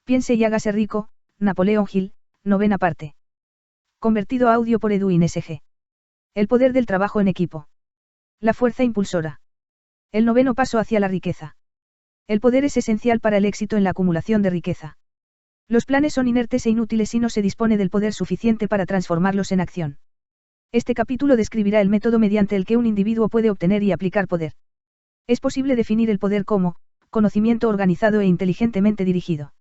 Piense y hágase rico, Napoleón Hill, 9ª parte. Convertido a audio por Edwin S.G. El poder del trabajo en equipo. La fuerza impulsora. El 9º paso hacia la riqueza. El poder es esencial para el éxito en la acumulación de riqueza. Los planes son inertes e inútiles si no se dispone del poder suficiente para transformarlos en acción. Este capítulo describirá el método mediante el que un individuo puede obtener y aplicar poder. Es posible definir el poder como conocimiento organizado e inteligentemente dirigido.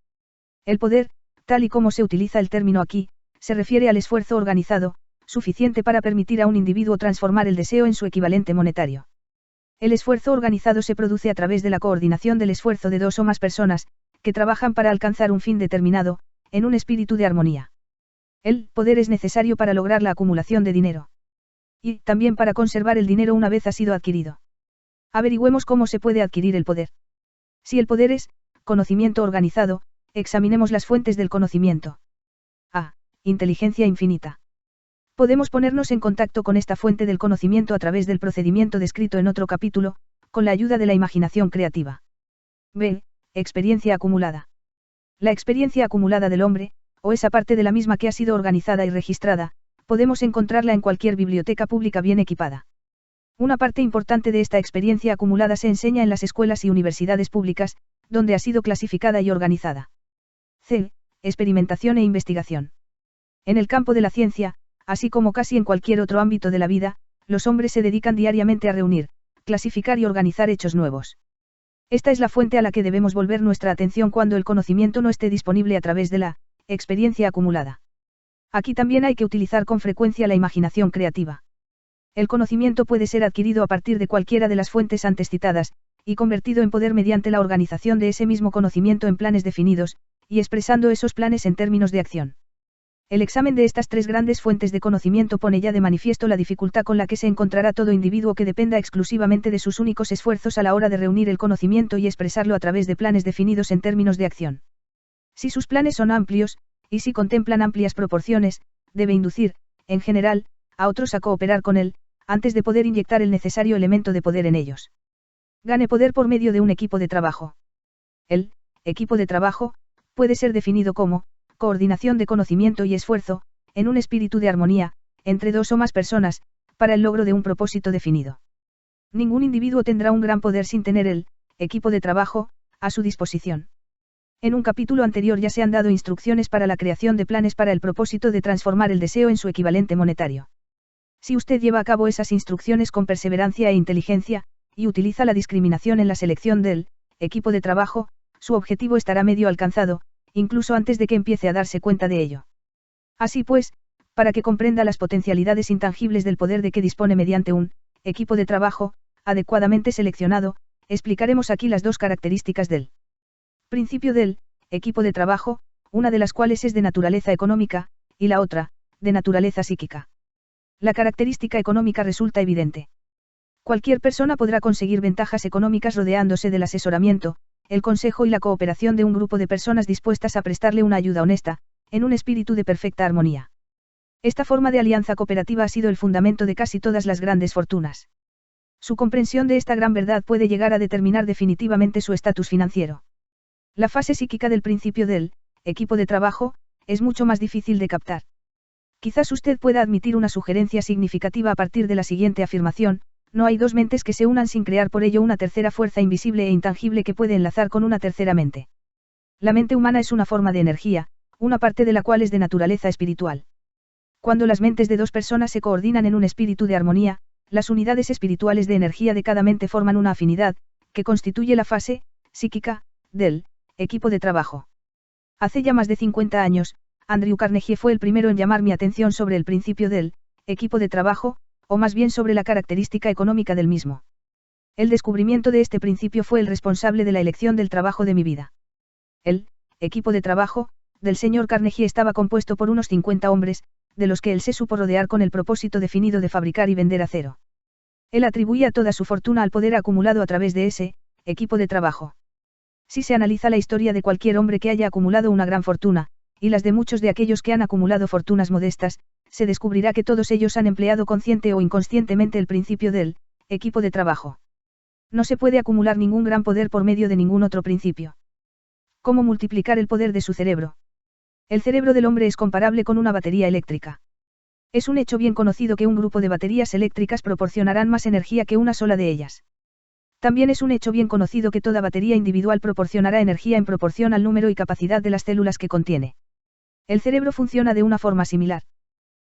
El poder, tal y como se utiliza el término aquí, se refiere al esfuerzo organizado, suficiente para permitir a un individuo transformar el deseo en su equivalente monetario. El esfuerzo organizado se produce a través de la coordinación del esfuerzo de dos o más personas, que trabajan para alcanzar un fin determinado, en un espíritu de armonía. El poder es necesario para lograr la acumulación de dinero. Y también para conservar el dinero una vez ha sido adquirido. Averigüemos cómo se puede adquirir el poder. Si el poder es conocimiento organizado, examinemos las fuentes del conocimiento. A. Inteligencia infinita. Podemos ponernos en contacto con esta fuente del conocimiento a través del procedimiento descrito en otro capítulo, con la ayuda de la imaginación creativa. B. Experiencia acumulada. La experiencia acumulada del hombre, o esa parte de la misma que ha sido organizada y registrada, podemos encontrarla en cualquier biblioteca pública bien equipada. Una parte importante de esta experiencia acumulada se enseña en las escuelas y universidades públicas, donde ha sido clasificada y organizada. C. Experimentación e investigación. En el campo de la ciencia, así como casi en cualquier otro ámbito de la vida, los hombres se dedican diariamente a reunir, clasificar y organizar hechos nuevos. Esta es la fuente a la que debemos volver nuestra atención cuando el conocimiento no esté disponible a través de la experiencia acumulada. Aquí también hay que utilizar con frecuencia la imaginación creativa. El conocimiento puede ser adquirido a partir de cualquiera de las fuentes antes citadas, y convertido en poder mediante la organización de ese mismo conocimiento en planes definidos, y expresando esos planes en términos de acción. El examen de estas tres grandes fuentes de conocimiento pone ya de manifiesto la dificultad con la que se encontrará todo individuo que dependa exclusivamente de sus únicos esfuerzos a la hora de reunir el conocimiento y expresarlo a través de planes definidos en términos de acción. Si sus planes son amplios, y si contemplan amplias proporciones, debe inducir, en general, a otros a cooperar con él, antes de poder inyectar el necesario elemento de poder en ellos. Gane poder por medio de un equipo de trabajo. El equipo de trabajo puede ser definido como coordinación de conocimiento y esfuerzo, en un espíritu de armonía, entre dos o más personas, para el logro de un propósito definido. Ningún individuo tendrá un gran poder sin tener el equipo de trabajo a su disposición. En un capítulo anterior ya se han dado instrucciones para la creación de planes para el propósito de transformar el deseo en su equivalente monetario. Si usted lleva a cabo esas instrucciones con perseverancia e inteligencia, y utiliza la discriminación en la selección del equipo de trabajo, su objetivo estará medio alcanzado, incluso antes de que empiece a darse cuenta de ello. Así pues, para que comprenda las potencialidades intangibles del poder de que dispone mediante un equipo de trabajo, adecuadamente seleccionado, explicaremos aquí las dos características del principio del equipo de trabajo, una de las cuales es de naturaleza económica, y la otra, de naturaleza psíquica. La característica económica resulta evidente. Cualquier persona podrá conseguir ventajas económicas rodeándose del asesoramiento, el consejo y la cooperación de un grupo de personas dispuestas a prestarle una ayuda honesta, en un espíritu de perfecta armonía. Esta forma de alianza cooperativa ha sido el fundamento de casi todas las grandes fortunas. Su comprensión de esta gran verdad puede llegar a determinar definitivamente su estatus financiero. La fase psíquica del principio del equipo de trabajo es mucho más difícil de captar. Quizás usted pueda admitir una sugerencia significativa a partir de la siguiente afirmación: no hay dos mentes que se unan sin crear por ello una tercera fuerza invisible e intangible que puede enlazar con una tercera mente. La mente humana es una forma de energía, una parte de la cual es de naturaleza espiritual. Cuando las mentes de dos personas se coordinan en un espíritu de armonía, las unidades espirituales de energía de cada mente forman una afinidad, que constituye la fase psíquica del equipo de trabajo. Hace ya más de 50 años, Andrew Carnegie fue el primero en llamar mi atención sobre el principio del equipo de trabajo, o más bien sobre la característica económica del mismo. El descubrimiento de este principio fue el responsable de la elección del trabajo de mi vida. El equipo de trabajo del señor Carnegie estaba compuesto por unos 50 hombres, de los que él se supo rodear con el propósito definido de fabricar y vender acero. Él atribuía toda su fortuna al poder acumulado a través de ese equipo de trabajo. Si se analiza la historia de cualquier hombre que haya acumulado una gran fortuna, y las de muchos de aquellos que han acumulado fortunas modestas, se descubrirá que todos ellos han empleado consciente o inconscientemente el principio del equipo de trabajo. No se puede acumular ningún gran poder por medio de ningún otro principio. ¿Cómo multiplicar el poder de su cerebro? El cerebro del hombre es comparable con una batería eléctrica. Es un hecho bien conocido que un grupo de baterías eléctricas proporcionarán más energía que una sola de ellas. También es un hecho bien conocido que toda batería individual proporcionará energía en proporción al número y capacidad de las células que contiene. El cerebro funciona de una forma similar.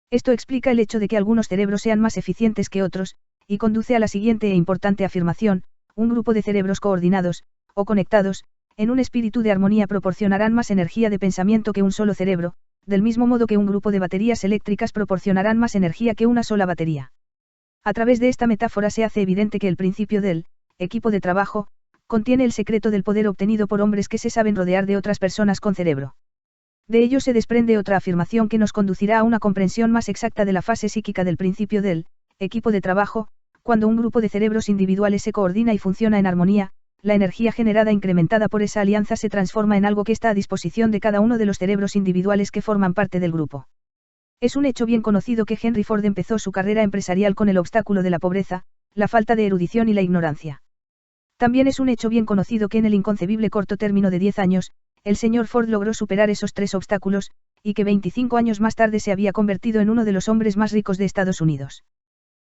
Esto explica el hecho de que algunos cerebros sean más eficientes que otros, y conduce a la siguiente e importante afirmación: un grupo de cerebros coordinados, o conectados, en un espíritu de armonía proporcionarán más energía de pensamiento que un solo cerebro, del mismo modo que un grupo de baterías eléctricas proporcionarán más energía que una sola batería. A través de esta metáfora se hace evidente que el principio del equipo de trabajo contiene el secreto del poder obtenido por hombres que se saben rodear de otras personas con cerebro. De ello se desprende otra afirmación que nos conducirá a una comprensión más exacta de la fase psíquica del principio del equipo de trabajo: cuando un grupo de cerebros individuales se coordina y funciona en armonía, la energía generada incrementada por esa alianza se transforma en algo que está a disposición de cada uno de los cerebros individuales que forman parte del grupo. Es un hecho bien conocido que Henry Ford empezó su carrera empresarial con el obstáculo de la pobreza, la falta de erudición y la ignorancia. También es un hecho bien conocido que en el inconcebible corto término de 10 años, el señor Ford logró superar esos 3 obstáculos, y que 25 años más tarde se había convertido en uno de los hombres más ricos de Estados Unidos.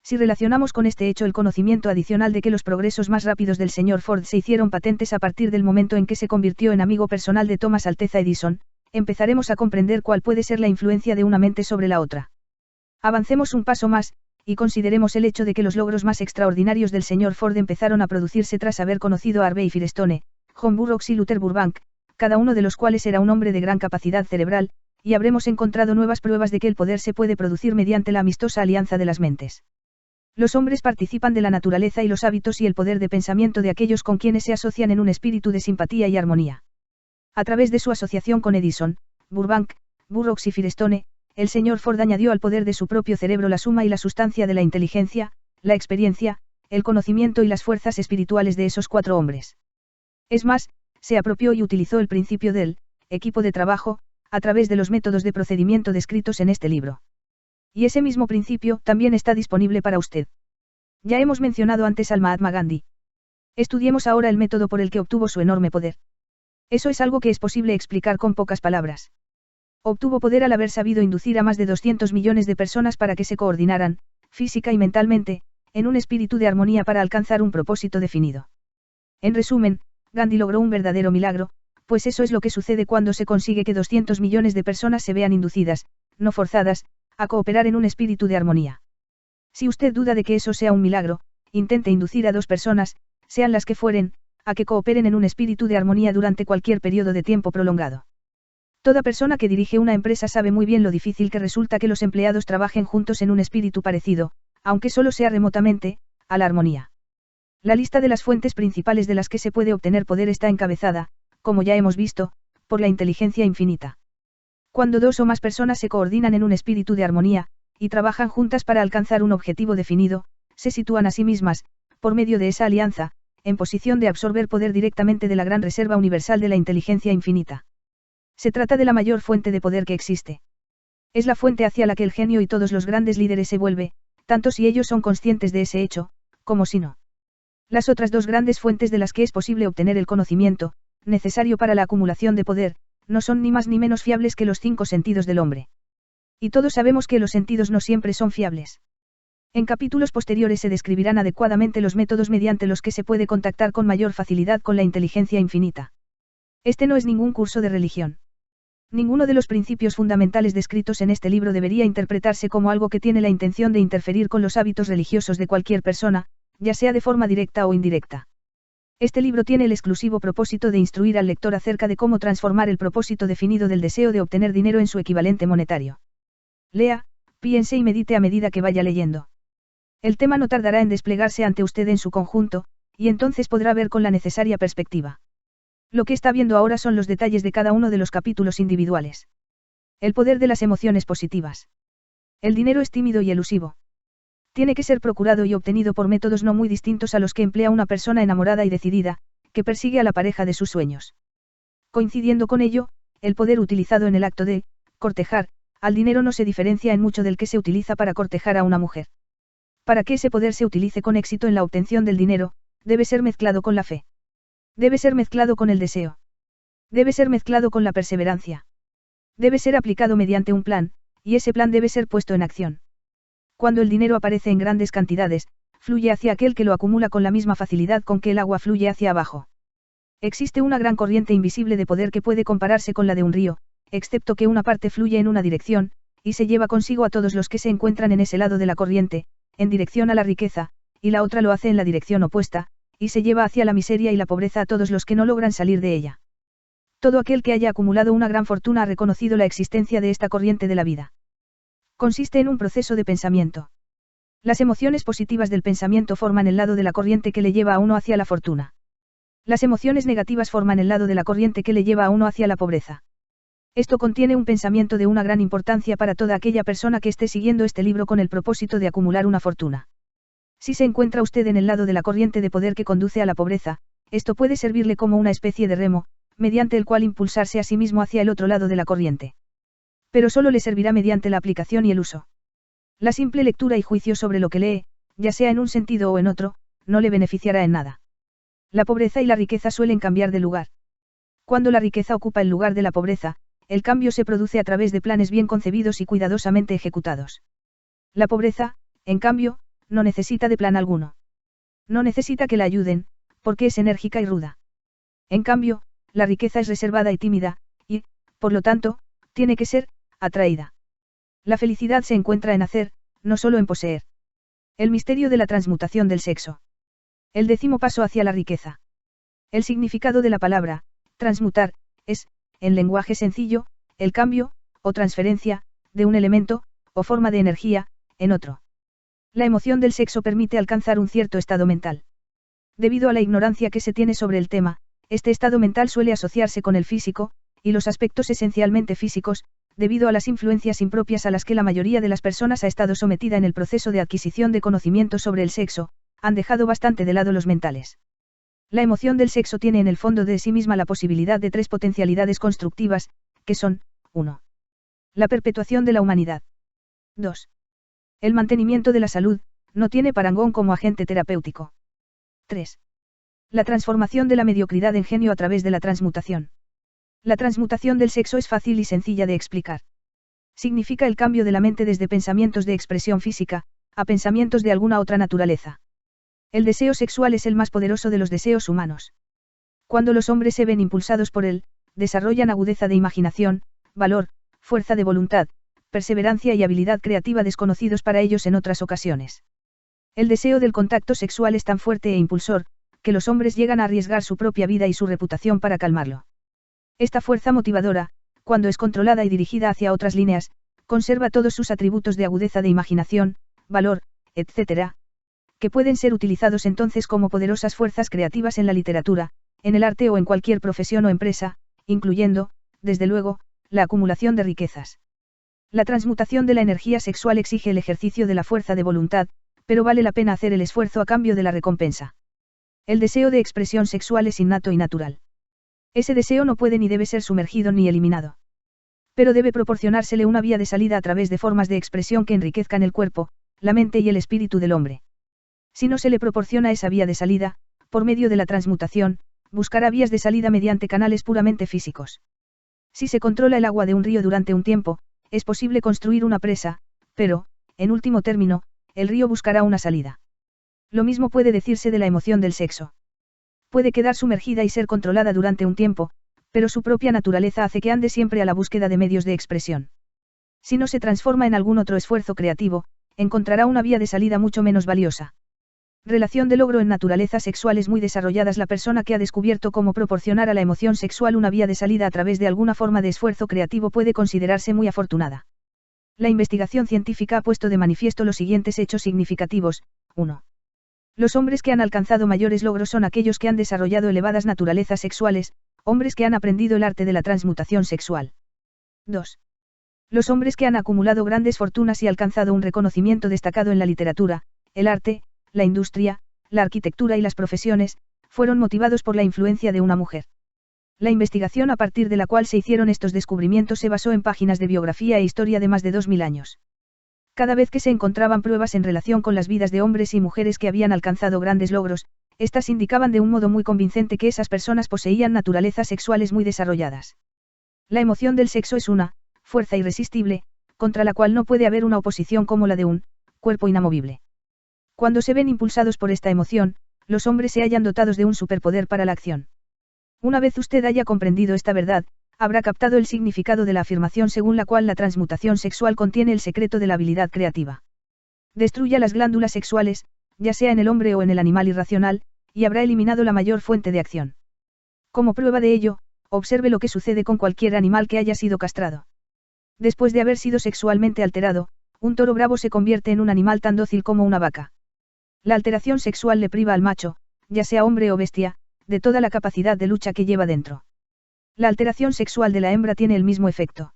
Si relacionamos con este hecho el conocimiento adicional de que los progresos más rápidos del señor Ford se hicieron patentes a partir del momento en que se convirtió en amigo personal de Thomas Alteza Edison, empezaremos a comprender cuál puede ser la influencia de una mente sobre la otra. Avancemos un paso más, y consideremos el hecho de que los logros más extraordinarios del señor Ford empezaron a producirse tras haber conocido a Harvey Firestone, John Burroughs y Luther Burbank, cada uno de los cuales era un hombre de gran capacidad cerebral, y habremos encontrado nuevas pruebas de que el poder se puede producir mediante la amistosa alianza de las mentes. Los hombres participan de la naturaleza y los hábitos y el poder de pensamiento de aquellos con quienes se asocian en un espíritu de simpatía y armonía. A través de su asociación con Edison, Burbank, Burroughs y Firestone, el señor Ford añadió al poder de su propio cerebro la suma y la sustancia de la inteligencia, la experiencia, el conocimiento y las fuerzas espirituales de esos 4 hombres. Es más, se apropió y utilizó el principio del equipo de trabajo, a través de los métodos de procedimiento descritos en este libro. Y ese mismo principio también está disponible para usted. Ya hemos mencionado antes al Mahatma Gandhi. Estudiemos ahora el método por el que obtuvo su enorme poder. Eso es algo que es posible explicar con pocas palabras. Obtuvo poder al haber sabido inducir a más de 200 millones de personas para que se coordinaran, física y mentalmente, en un espíritu de armonía para alcanzar un propósito definido. En resumen, Gandhi logró un verdadero milagro, pues eso es lo que sucede cuando se consigue que 200 millones de personas se vean inducidas, no forzadas, a cooperar en un espíritu de armonía. Si usted duda de que eso sea un milagro, intente inducir a 2 personas, sean las que fueren, a que cooperen en un espíritu de armonía durante cualquier periodo de tiempo prolongado. Toda persona que dirige una empresa sabe muy bien lo difícil que resulta que los empleados trabajen juntos en un espíritu parecido, aunque solo sea remotamente, a la armonía. La lista de las fuentes principales de las que se puede obtener poder está encabezada, como ya hemos visto, por la inteligencia infinita. Cuando 2 o más personas se coordinan en un espíritu de armonía, y trabajan juntas para alcanzar un objetivo definido, se sitúan a sí mismas, por medio de esa alianza, en posición de absorber poder directamente de la gran reserva universal de la inteligencia infinita. Se trata de la mayor fuente de poder que existe. Es la fuente hacia la que el genio y todos los grandes líderes se vuelve, tanto si ellos son conscientes de ese hecho, como si no. Las otras 2 grandes fuentes de las que es posible obtener el conocimiento, necesario para la acumulación de poder, no son ni más ni menos fiables que los 5 sentidos del hombre. Y todos sabemos que los sentidos no siempre son fiables. En capítulos posteriores se describirán adecuadamente los métodos mediante los que se puede contactar con mayor facilidad con la inteligencia infinita. Este no es ningún curso de religión. Ninguno de los principios fundamentales descritos en este libro debería interpretarse como algo que tiene la intención de interferir con los hábitos religiosos de cualquier persona, ya sea de forma directa o indirecta. Este libro tiene el exclusivo propósito de instruir al lector acerca de cómo transformar el propósito definido del deseo de obtener dinero en su equivalente monetario. Lea, piense y medite a medida que vaya leyendo. El tema no tardará en desplegarse ante usted en su conjunto, y entonces podrá ver con la necesaria perspectiva. Lo que está viendo ahora son los detalles de cada uno de los capítulos individuales. El poder de las emociones positivas. El dinero es tímido y elusivo. Tiene que ser procurado y obtenido por métodos no muy distintos a los que emplea una persona enamorada y decidida, que persigue a la pareja de sus sueños. Coincidiendo con ello, el poder utilizado en el acto de cortejar al dinero no se diferencia en mucho del que se utiliza para cortejar a una mujer. Para que ese poder se utilice con éxito en la obtención del dinero, debe ser mezclado con la fe. Debe ser mezclado con el deseo. Debe ser mezclado con la perseverancia. Debe ser aplicado mediante un plan, y ese plan debe ser puesto en acción. Cuando el dinero aparece en grandes cantidades, fluye hacia aquel que lo acumula con la misma facilidad con que el agua fluye hacia abajo. Existe una gran corriente invisible de poder que puede compararse con la de un río, excepto que una parte fluye en una dirección, y se lleva consigo a todos los que se encuentran en ese lado de la corriente, en dirección a la riqueza, y la otra lo hace en la dirección opuesta, y se lleva hacia la miseria y la pobreza a todos los que no logran salir de ella. Todo aquel que haya acumulado una gran fortuna ha reconocido la existencia de esta corriente de la vida. Consiste en un proceso de pensamiento. Las emociones positivas del pensamiento forman el lado de la corriente que le lleva a uno hacia la fortuna. Las emociones negativas forman el lado de la corriente que le lleva a uno hacia la pobreza. Esto contiene un pensamiento de una gran importancia para toda aquella persona que esté siguiendo este libro con el propósito de acumular una fortuna. Si se encuentra usted en el lado de la corriente de poder que conduce a la pobreza, esto puede servirle como una especie de remo, mediante el cual impulsarse a sí mismo hacia el otro lado de la corriente. Pero solo le servirá mediante la aplicación y el uso. La simple lectura y juicio sobre lo que lee, ya sea en un sentido o en otro, no le beneficiará en nada. La pobreza y la riqueza suelen cambiar de lugar. Cuando la riqueza ocupa el lugar de la pobreza, el cambio se produce a través de planes bien concebidos y cuidadosamente ejecutados. La pobreza, en cambio, no necesita de plan alguno. No necesita que la ayuden, porque es enérgica y ruda. En cambio, la riqueza es reservada y tímida, y, por lo tanto, tiene que ser atraída. La felicidad se encuentra en hacer, no solo en poseer. El misterio de la transmutación del sexo. El 10º paso hacia la riqueza. El significado de la palabra, transmutar, es, en lenguaje sencillo, el cambio, o transferencia, de un elemento, o forma de energía, en otro. La emoción del sexo permite alcanzar un cierto estado mental. Debido a la ignorancia que se tiene sobre el tema, este estado mental suele asociarse con el físico, y los aspectos esencialmente físicos, debido a las influencias impropias a las que la mayoría de las personas ha estado sometida en el proceso de adquisición de conocimiento sobre el sexo, han dejado bastante de lado los mentales. La emoción del sexo tiene en el fondo de sí misma la posibilidad de 3 potencialidades constructivas, que son, 1. La perpetuación de la humanidad. 2. El mantenimiento de la salud, no tiene parangón como agente terapéutico. 3. La transformación de la mediocridad en genio a través de la transmutación. La transmutación del sexo es fácil y sencilla de explicar. Significa el cambio de la mente desde pensamientos de expresión física, a pensamientos de alguna otra naturaleza. El deseo sexual es el más poderoso de los deseos humanos. Cuando los hombres se ven impulsados por él, desarrollan agudeza de imaginación, valor, fuerza de voluntad, perseverancia y habilidad creativa desconocidos para ellos en otras ocasiones. El deseo del contacto sexual es tan fuerte e impulsor, que los hombres llegan a arriesgar su propia vida y su reputación para calmarlo. Esta fuerza motivadora, cuando es controlada y dirigida hacia otras líneas, conserva todos sus atributos de agudeza de imaginación, valor, etc., que pueden ser utilizados entonces como poderosas fuerzas creativas en la literatura, en el arte o en cualquier profesión o empresa, incluyendo, desde luego, la acumulación de riquezas. La transmutación de la energía sexual exige el ejercicio de la fuerza de voluntad, pero vale la pena hacer el esfuerzo a cambio de la recompensa. El deseo de expresión sexual es innato y natural. Ese deseo no puede ni debe ser sumergido ni eliminado. Pero debe proporcionársele una vía de salida a través de formas de expresión que enriquezcan el cuerpo, la mente y el espíritu del hombre. Si no se le proporciona esa vía de salida, por medio de la transmutación, buscará vías de salida mediante canales puramente físicos. Si se controla el agua de un río durante un tiempo, es posible construir una presa, pero, en último término, el río buscará una salida. Lo mismo puede decirse de la emoción del sexo. Puede quedar sumergida y ser controlada durante un tiempo, pero su propia naturaleza hace que ande siempre a la búsqueda de medios de expresión. Si no se transforma en algún otro esfuerzo creativo, encontrará una vía de salida mucho menos valiosa. Relación de logro en naturalezas sexuales muy desarrolladas. La persona que ha descubierto cómo proporcionar a la emoción sexual una vía de salida a través de alguna forma de esfuerzo creativo puede considerarse muy afortunada. La investigación científica ha puesto de manifiesto los siguientes hechos significativos. 1. Los hombres que han alcanzado mayores logros son aquellos que han desarrollado elevadas naturalezas sexuales, hombres que han aprendido el arte de la transmutación sexual. 2. Los hombres que han acumulado grandes fortunas y alcanzado un reconocimiento destacado en la literatura, el arte, la industria, la arquitectura y las profesiones, fueron motivados por la influencia de una mujer. La investigación a partir de la cual se hicieron estos descubrimientos se basó en páginas de biografía e historia de más de 2000 años. Cada vez que se encontraban pruebas en relación con las vidas de hombres y mujeres que habían alcanzado grandes logros, Estas indicaban de un modo muy convincente que esas personas poseían naturalezas sexuales muy desarrolladas. La emoción del sexo es una fuerza irresistible, contra la cual no puede haber una oposición como la de un cuerpo inamovible. Cuando se ven impulsados por esta emoción, los hombres se hallan dotados de un superpoder para la acción. Una vez usted haya comprendido esta verdad, habrá captado el significado de la afirmación según la cual la transmutación sexual contiene el secreto de la habilidad creativa. Destruya las glándulas sexuales, ya sea en el hombre o en el animal irracional, y habrá eliminado la mayor fuente de acción. Como prueba de ello, observe lo que sucede con cualquier animal que haya sido castrado. Después de haber sido sexualmente alterado, un toro bravo se convierte en un animal tan dócil como una vaca. La alteración sexual le priva al macho, ya sea hombre o bestia, de toda la capacidad de lucha que lleva dentro. La alteración sexual de la hembra tiene el mismo efecto.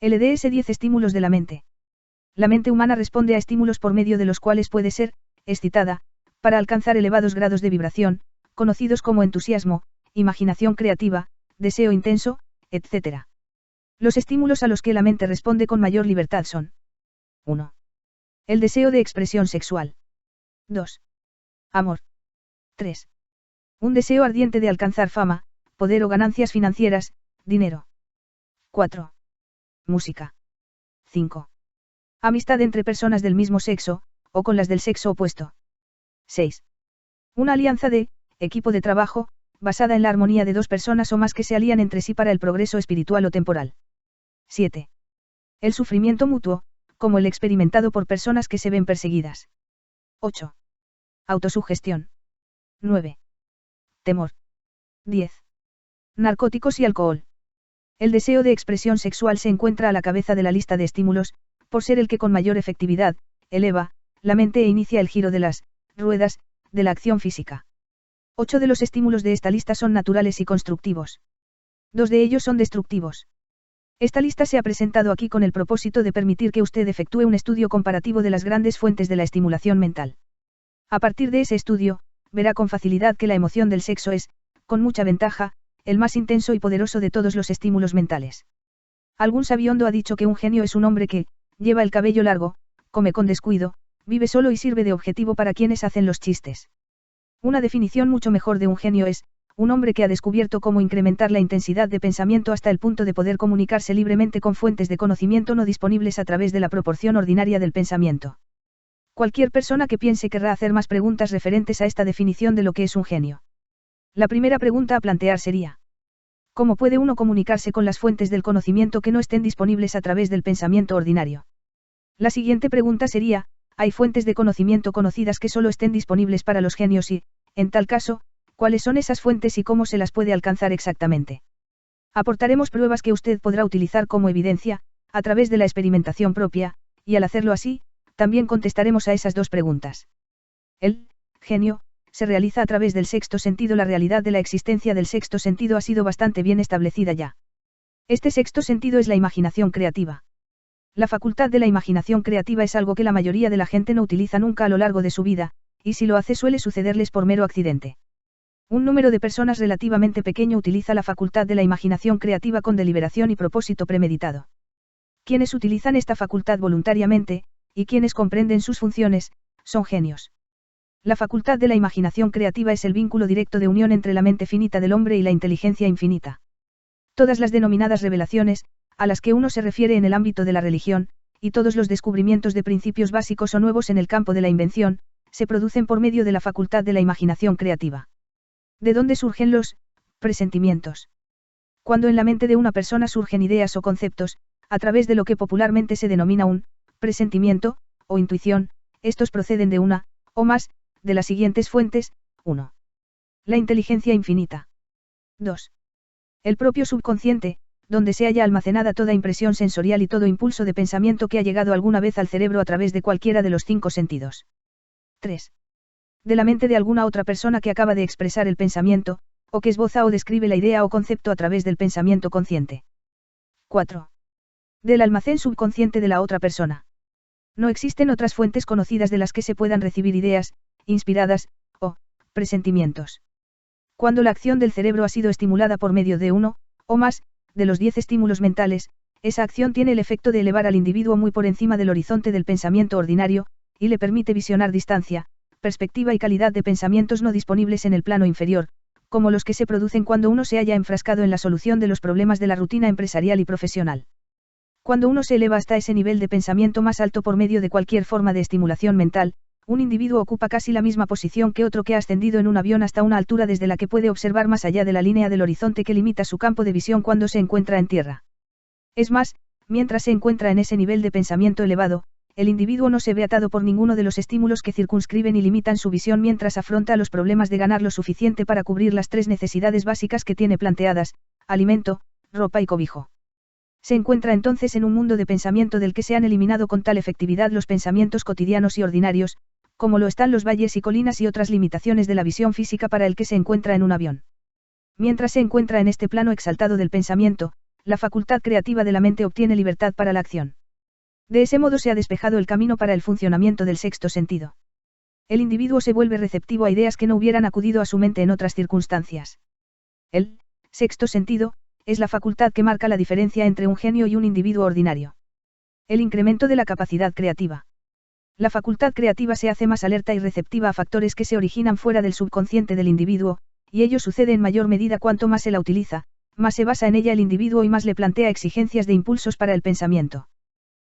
LDS 10 estímulos de la mente. La mente humana responde a estímulos por medio de los cuales puede ser excitada, para alcanzar elevados grados de vibración, conocidos como entusiasmo, imaginación creativa, deseo intenso, etc. Los estímulos a los que la mente responde con mayor libertad son: 1. El deseo de expresión sexual. 2. Amor. 3. Un deseo ardiente de alcanzar fama, poder o ganancias financieras, dinero. 4. Música. 5. Amistad entre personas del mismo sexo, o con las del sexo opuesto. 6. Una alianza de equipo de trabajo, basada en la armonía de dos personas o más que se alían entre sí para el progreso espiritual o temporal. 7. El sufrimiento mutuo, como el experimentado por personas que se ven perseguidas. 8. Autosugestión. 9. Temor. 10. Narcóticos y alcohol. El deseo de expresión sexual se encuentra a la cabeza de la lista de estímulos, por ser el que con mayor efectividad eleva la mente e inicia el giro de las ruedas de la acción física. 8 de los estímulos de esta lista son naturales y constructivos. 2 de ellos son destructivos. Esta lista se ha presentado aquí con el propósito de permitir que usted efectúe un estudio comparativo de las grandes fuentes de la estimulación mental. A partir de ese estudio, verá con facilidad que la emoción del sexo es, con mucha ventaja, el más intenso y poderoso de todos los estímulos mentales. Algún sabiondo ha dicho que un genio es un hombre que lleva el cabello largo, come con descuido, vive solo y sirve de objetivo para quienes hacen los chistes. Una definición mucho mejor de un genio es un hombre que ha descubierto cómo incrementar la intensidad de pensamiento hasta el punto de poder comunicarse libremente con fuentes de conocimiento no disponibles a través de la proporción ordinaria del pensamiento. Cualquier persona que piense querrá hacer más preguntas referentes a esta definición de lo que es un genio. La primera pregunta a plantear sería: ¿cómo puede uno comunicarse con las fuentes del conocimiento que no estén disponibles a través del pensamiento ordinario? La siguiente pregunta sería: ¿hay fuentes de conocimiento conocidas que solo estén disponibles para los genios y, en tal caso, cuáles son esas fuentes y cómo se las puede alcanzar exactamente? Aportaremos pruebas que usted podrá utilizar como evidencia, a través de la experimentación propia, y al hacerlo así, también contestaremos a esas dos preguntas. El genio se realiza a través del sexto sentido. La realidad de la existencia del sexto sentido ha sido bastante bien establecida ya. Este sexto sentido es la imaginación creativa. La facultad de la imaginación creativa es algo que la mayoría de la gente no utiliza nunca a lo largo de su vida, y si lo hace suele sucederles por mero accidente. Un número de personas relativamente pequeño utiliza la facultad de la imaginación creativa con deliberación y propósito premeditado. Quienes utilizan esta facultad voluntariamente, y quienes comprenden sus funciones, son genios. La facultad de la imaginación creativa es el vínculo directo de unión entre la mente finita del hombre y la inteligencia infinita. Todas las denominadas revelaciones, a las que uno se refiere en el ámbito de la religión, y todos los descubrimientos de principios básicos o nuevos en el campo de la invención, se producen por medio de la facultad de la imaginación creativa. ¿De dónde surgen los presentimientos? Cuando en la mente de una persona surgen ideas o conceptos, a través de lo que popularmente se denomina un presentimiento, o intuición, estos proceden de una, o más, de las siguientes fuentes: 1. La inteligencia infinita. 2. El propio subconsciente, donde se halla almacenada toda impresión sensorial y todo impulso de pensamiento que ha llegado alguna vez al cerebro a través de cualquiera de los 5 sentidos. 3. De la mente de alguna otra persona que acaba de expresar el pensamiento, o que esboza o describe la idea o concepto a través del pensamiento consciente. 4. Del almacén subconsciente de la otra persona. No existen otras fuentes conocidas de las que se puedan recibir ideas, inspiradas, o presentimientos. Cuando la acción del cerebro ha sido estimulada por medio de uno, o más, de los 10 estímulos mentales, esa acción tiene el efecto de elevar al individuo muy por encima del horizonte del pensamiento ordinario, y le permite visionar distancia, perspectiva y calidad de pensamientos no disponibles en el plano inferior, como los que se producen cuando uno se halla enfrascado en la solución de los problemas de la rutina empresarial y profesional. Cuando uno se eleva hasta ese nivel de pensamiento más alto por medio de cualquier forma de estimulación mental, un individuo ocupa casi la misma posición que otro que ha ascendido en un avión hasta una altura desde la que puede observar más allá de la línea del horizonte que limita su campo de visión cuando se encuentra en tierra. Es más, mientras se encuentra en ese nivel de pensamiento elevado, el individuo no se ve atado por ninguno de los estímulos que circunscriben y limitan su visión mientras afronta los problemas de ganar lo suficiente para cubrir las 3 necesidades básicas que tiene planteadas: alimento, ropa y cobijo. Se encuentra entonces en un mundo de pensamiento del que se han eliminado con tal efectividad los pensamientos cotidianos y ordinarios, como lo están los valles y colinas y otras limitaciones de la visión física para el que se encuentra en un avión. Mientras se encuentra en este plano exaltado del pensamiento, la facultad creativa de la mente obtiene libertad para la acción. De ese modo se ha despejado el camino para el funcionamiento del sexto sentido. El individuo se vuelve receptivo a ideas que no hubieran acudido a su mente en otras circunstancias. El sexto sentido es la facultad que marca la diferencia entre un genio y un individuo ordinario. El incremento de la capacidad creativa. La facultad creativa se hace más alerta y receptiva a factores que se originan fuera del subconsciente del individuo, y ello sucede en mayor medida cuanto más se la utiliza, más se basa en ella el individuo y más le plantea exigencias de impulsos para el pensamiento.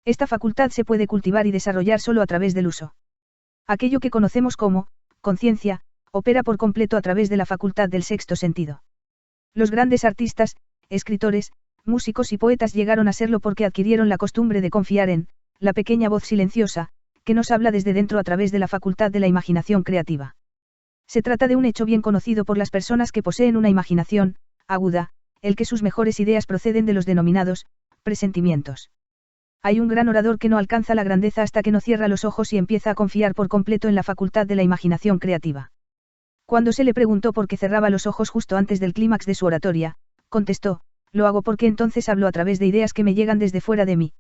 Esta facultad se puede cultivar y desarrollar solo a través del uso. Aquello que conocemos como conciencia opera por completo a través de la facultad del sexto sentido. Los grandes artistas, escritores, músicos y poetas llegaron a serlo porque adquirieron la costumbre de confiar en la pequeña voz silenciosa, que nos habla desde dentro a través de la facultad de la imaginación creativa. Se trata de un hecho bien conocido por las personas que poseen una imaginación aguda, el que sus mejores ideas proceden de los denominados presentimientos. Hay un gran orador que no alcanza la grandeza hasta que no cierra los ojos y empieza a confiar por completo en la facultad de la imaginación creativa. Cuando se le preguntó por qué cerraba los ojos justo antes del clímax de su oratoria, contestó: lo hago porque entonces hablo a través de ideas que me llegan desde fuera de mí.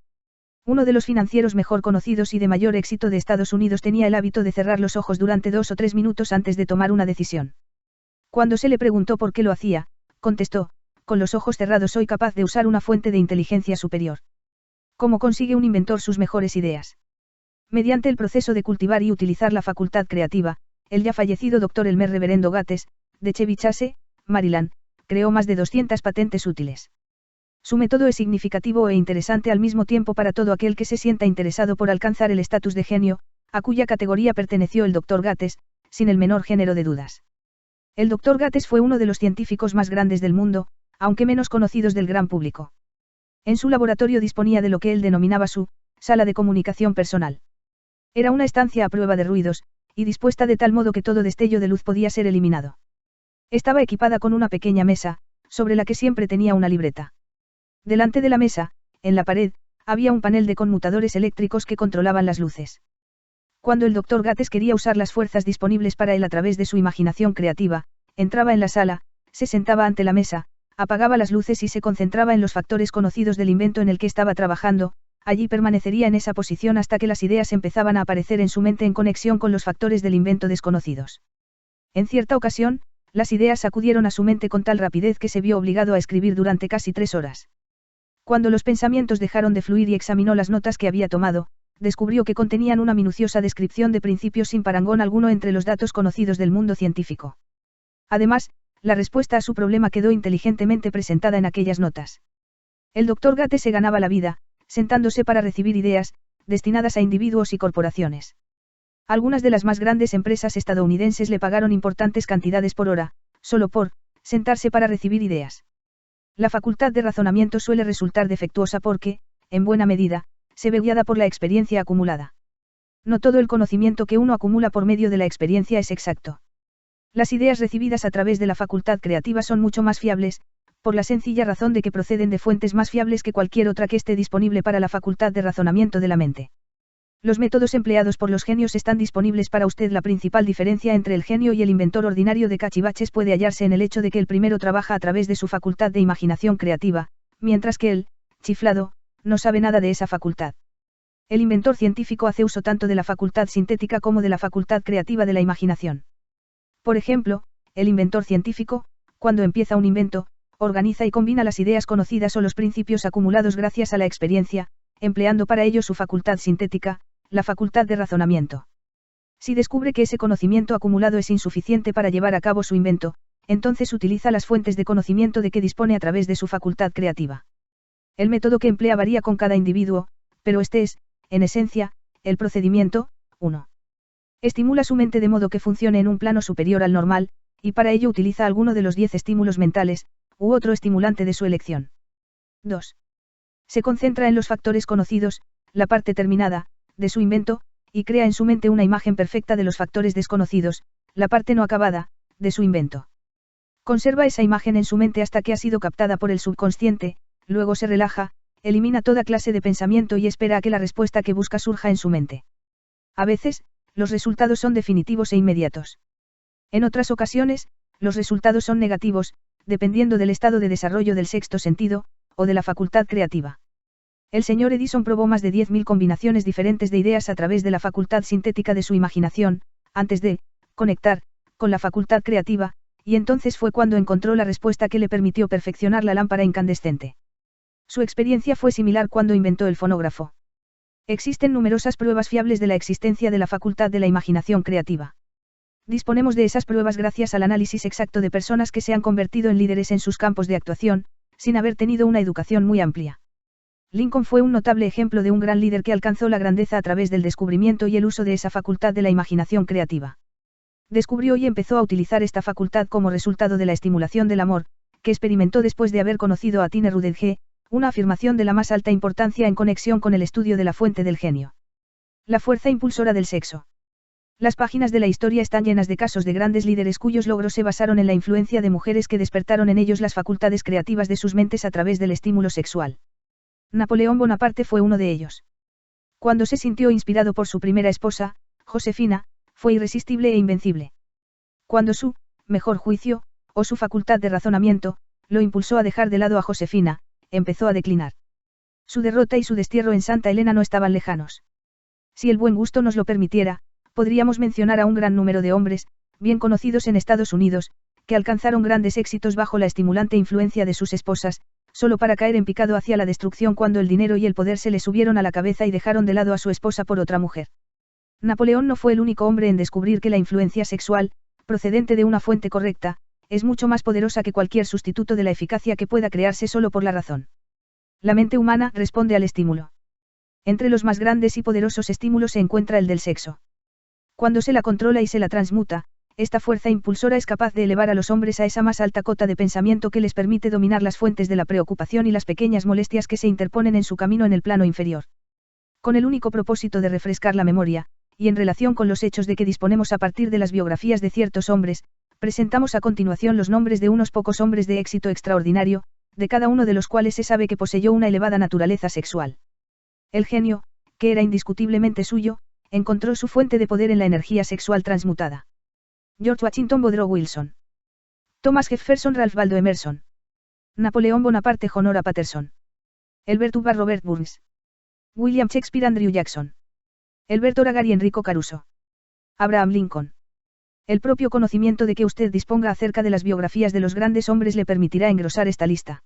Uno de los financieros mejor conocidos y de mayor éxito de Estados Unidos tenía el hábito de cerrar los ojos durante 2 o 3 minutos antes de tomar una decisión. Cuando se le preguntó por qué lo hacía, contestó: con los ojos cerrados soy capaz de usar una fuente de inteligencia superior. ¿Cómo consigue un inventor sus mejores ideas? Mediante el proceso de cultivar y utilizar la facultad creativa, el ya fallecido Dr. Elmer Reverendo Gates, de Chevy Chase, Maryland, creó más de 200 patentes útiles. Su método es significativo e interesante al mismo tiempo para todo aquel que se sienta interesado por alcanzar el estatus de genio, a cuya categoría perteneció el Dr. Gates, sin el menor género de dudas. El Dr. Gates fue uno de los científicos más grandes del mundo, aunque menos conocidos del gran público. En su laboratorio disponía de lo que él denominaba su sala de comunicación personal. Era una estancia a prueba de ruidos, y dispuesta de tal modo que todo destello de luz podía ser eliminado. Estaba equipada con una pequeña mesa, sobre la que siempre tenía una libreta. Delante de la mesa, en la pared, había un panel de conmutadores eléctricos que controlaban las luces. Cuando el Dr. Gates quería usar las fuerzas disponibles para él a través de su imaginación creativa, entraba en la sala, se sentaba ante la mesa, apagaba las luces y se concentraba en los factores conocidos del invento en el que estaba trabajando. Allí permanecería en esa posición hasta que las ideas empezaban a aparecer en su mente en conexión con los factores del invento desconocidos. En cierta ocasión, las ideas acudieron a su mente con tal rapidez que se vio obligado a escribir durante casi 3 horas. Cuando los pensamientos dejaron de fluir y examinó las notas que había tomado, descubrió que contenían una minuciosa descripción de principios sin parangón alguno entre los datos conocidos del mundo científico. Además, la respuesta a su problema quedó inteligentemente presentada en aquellas notas. El Dr. Gates se ganaba la vida, sentándose para recibir ideas, destinadas a individuos y corporaciones. Algunas de las más grandes empresas estadounidenses le pagaron importantes cantidades por hora, solo por sentarse para recibir ideas. La facultad de razonamiento suele resultar defectuosa porque, en buena medida, se ve guiada por la experiencia acumulada. No todo el conocimiento que uno acumula por medio de la experiencia es exacto. Las ideas recibidas a través de la facultad creativa son mucho más fiables, por la sencilla razón de que proceden de fuentes más fiables que cualquier otra que esté disponible para la facultad de razonamiento de la mente. Los métodos empleados por los genios están disponibles para usted. La principal diferencia entre el genio y el inventor ordinario de cachivaches puede hallarse en el hecho de que el primero trabaja a través de su facultad de imaginación creativa, mientras que el chiflado no sabe nada de esa facultad. El inventor científico hace uso tanto de la facultad sintética como de la facultad creativa de la imaginación. Por ejemplo, el inventor científico, cuando empieza un invento, organiza y combina las ideas conocidas o los principios acumulados gracias a la experiencia, empleando para ello su facultad sintética, la facultad de razonamiento. Si descubre que ese conocimiento acumulado es insuficiente para llevar a cabo su invento, entonces utiliza las fuentes de conocimiento de que dispone a través de su facultad creativa. El método que emplea varía con cada individuo, pero este es, en esencia, el procedimiento. 1. Estimula su mente de modo que funcione en un plano superior al normal, y para ello utiliza alguno de los 10 estímulos mentales, u otro estimulante de su elección. 2. Se concentra en los factores conocidos, la parte terminada, de su invento, y crea en su mente una imagen perfecta de los factores desconocidos, la parte no acabada, de su invento. Conserva esa imagen en su mente hasta que ha sido captada por el subconsciente, luego se relaja, elimina toda clase de pensamiento y espera a que la respuesta que busca surja en su mente. A veces, los resultados son definitivos e inmediatos. En otras ocasiones, los resultados son negativos, dependiendo del estado de desarrollo del sexto sentido, o de la facultad creativa. El señor Edison probó más de 10.000 combinaciones diferentes de ideas a través de la facultad sintética de su imaginación, antes de conectar con la facultad creativa, y entonces fue cuando encontró la respuesta que le permitió perfeccionar la lámpara incandescente. Su experiencia fue similar cuando inventó el fonógrafo. Existen numerosas pruebas fiables de la existencia de la facultad de la imaginación creativa. Disponemos de esas pruebas gracias al análisis exacto de personas que se han convertido en líderes en sus campos de actuación, sin haber tenido una educación muy amplia. Lincoln fue un notable ejemplo de un gran líder que alcanzó la grandeza a través del descubrimiento y el uso de esa facultad de la imaginación creativa. Descubrió y empezó a utilizar esta facultad como resultado de la estimulación del amor, que experimentó después de haber conocido a Tine Rudge, una afirmación de la más alta importancia en conexión con el estudio de la fuente del genio. La fuerza impulsora del sexo. Las páginas de la historia están llenas de casos de grandes líderes cuyos logros se basaron en la influencia de mujeres que despertaron en ellos las facultades creativas de sus mentes a través del estímulo sexual. Napoleón Bonaparte fue uno de ellos. Cuando se sintió inspirado por su primera esposa, Josefina, fue irresistible e invencible. Cuando su mejor juicio, o su facultad de razonamiento, lo impulsó a dejar de lado a Josefina, empezó a declinar. Su derrota y su destierro en Santa Elena no estaban lejanos. Si el buen gusto nos lo permitiera, podríamos mencionar a un gran número de hombres, bien conocidos en Estados Unidos, que alcanzaron grandes éxitos bajo la estimulante influencia de sus esposas, solo para caer en picado hacia la destrucción cuando el dinero y el poder se le subieron a la cabeza y dejaron de lado a su esposa por otra mujer. Napoleón no fue el único hombre en descubrir que la influencia sexual, procedente de una fuente correcta, es mucho más poderosa que cualquier sustituto de la eficacia que pueda crearse solo por la razón. La mente humana responde al estímulo. Entre los más grandes y poderosos estímulos se encuentra el del sexo. Cuando se la controla y se la transmuta, esta fuerza impulsora es capaz de elevar a los hombres a esa más alta cota de pensamiento que les permite dominar las fuentes de la preocupación y las pequeñas molestias que se interponen en su camino en el plano inferior. Con el único propósito de refrescar la memoria, y en relación con los hechos de que disponemos a partir de las biografías de ciertos hombres, presentamos a continuación los nombres de unos pocos hombres de éxito extraordinario, de cada uno de los cuales se sabe que poseyó una elevada naturaleza sexual. El genio, que era indiscutiblemente suyo, encontró su fuente de poder en la energía sexual transmutada. George Washington Woodrow Wilson. Thomas Jefferson Ralph Waldo Emerson. Napoleón Bonaparte Honora Patterson. Elbert Hubbard Robert Burns. William Shakespeare Andrew Jackson. Elbert Oragar y Enrico Caruso. Abraham Lincoln. El propio conocimiento de que usted disponga acerca de las biografías de los grandes hombres le permitirá engrosar esta lista.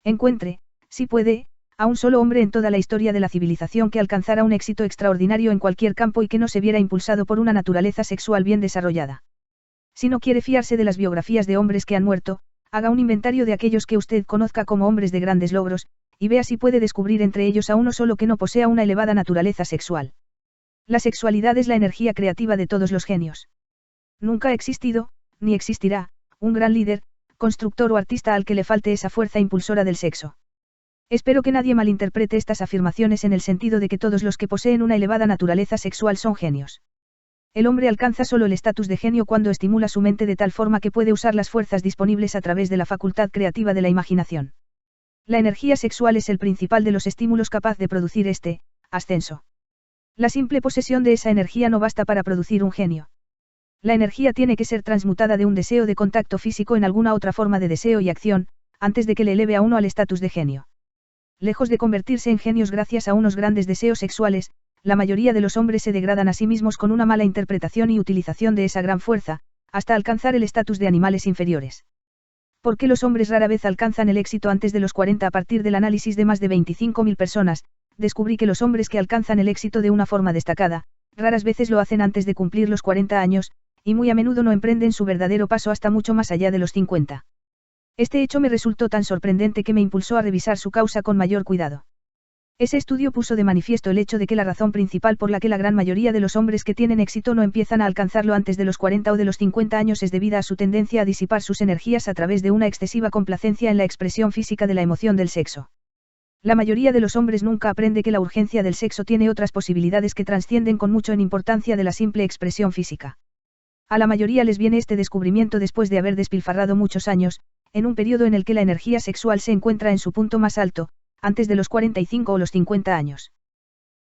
Encuentre, si puede, a un solo hombre en toda la historia de la civilización que alcanzara un éxito extraordinario en cualquier campo y que no se viera impulsado por una naturaleza sexual bien desarrollada. Si no quiere fiarse de las biografías de hombres que han muerto, haga un inventario de aquellos que usted conozca como hombres de grandes logros, y vea si puede descubrir entre ellos a uno solo que no posea una elevada naturaleza sexual. La sexualidad es la energía creativa de todos los genios. Nunca ha existido, ni existirá, un gran líder, constructor o artista al que le falte esa fuerza impulsora del sexo. Espero que nadie malinterprete estas afirmaciones en el sentido de que todos los que poseen una elevada naturaleza sexual son genios. El hombre alcanza solo el estatus de genio cuando estimula su mente de tal forma que puede usar las fuerzas disponibles a través de la facultad creativa de la imaginación. La energía sexual es el principal de los estímulos capaz de producir este ascenso. La simple posesión de esa energía no basta para producir un genio. La energía tiene que ser transmutada de un deseo de contacto físico en alguna otra forma de deseo y acción, antes de que le eleve a uno al estatus de genio. Lejos de convertirse en genios gracias a unos grandes deseos sexuales, la mayoría de los hombres se degradan a sí mismos con una mala interpretación y utilización de esa gran fuerza, hasta alcanzar el estatus de animales inferiores. ¿Por qué los hombres rara vez alcanzan el éxito antes de los 40? A partir del análisis de más de 25.000 personas, descubrí que los hombres que alcanzan el éxito de una forma destacada, Raras veces lo hacen antes de cumplir los 40 años, y muy a menudo no emprenden su verdadero paso hasta mucho más allá de los 50. Este hecho me resultó tan sorprendente que me impulsó a revisar su causa con mayor cuidado. Ese estudio puso de manifiesto el hecho de que la razón principal por la que la gran mayoría de los hombres que tienen éxito no empiezan a alcanzarlo antes de los 40 o de los 50 años es debida a su tendencia a disipar sus energías a través de una excesiva complacencia en la expresión física de la emoción del sexo. La mayoría de los hombres nunca aprende que la urgencia del sexo tiene otras posibilidades que trascienden con mucho en importancia de la simple expresión física. A la mayoría les viene este descubrimiento después de haber despilfarrado muchos años, en un periodo en el que la energía sexual se encuentra en su punto más alto, antes de los 45 o los 50 años.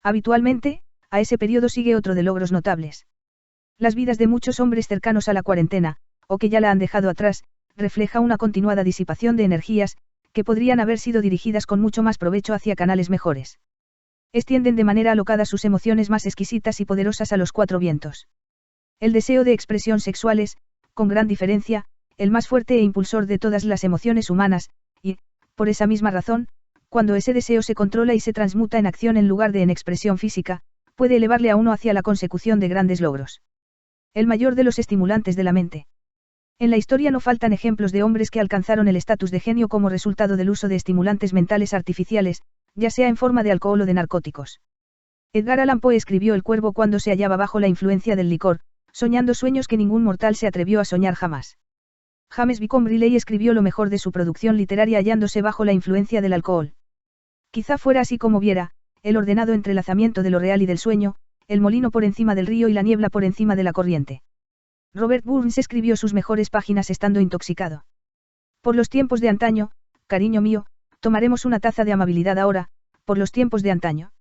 Habitualmente, a ese periodo sigue otro de logros notables. Las vidas de muchos hombres cercanos a la cuarentena, o que ya la han dejado atrás, refleja una continuada disipación de energías, que podrían haber sido dirigidas con mucho más provecho hacia canales mejores. Extienden de manera alocada sus emociones más exquisitas y poderosas a los cuatro vientos. El deseo de expresión sexual es, con gran diferencia, el más fuerte e impulsor de todas las emociones humanas, y, por esa misma razón, cuando ese deseo se controla y se transmuta en acción en lugar de en expresión física, puede elevarle a uno hacia la consecución de grandes logros. El mayor de los estimulantes de la mente. En la historia no faltan ejemplos de hombres que alcanzaron el estatus de genio como resultado del uso de estimulantes mentales artificiales, ya sea en forma de alcohol o de narcóticos. Edgar Allan Poe escribió El Cuervo cuando se hallaba bajo la influencia del licor, soñando sueños que ningún mortal se atrevió a soñar jamás. James Bicom Riley escribió lo mejor de su producción literaria hallándose bajo la influencia del alcohol. Quizá fuera así como viera, el ordenado entrelazamiento de lo real y del sueño, el molino por encima del río y la niebla por encima de la corriente. Robert Burns escribió sus mejores páginas estando intoxicado. Por los tiempos de antaño, cariño mío, tomaremos una taza de amabilidad ahora, por los tiempos de antaño.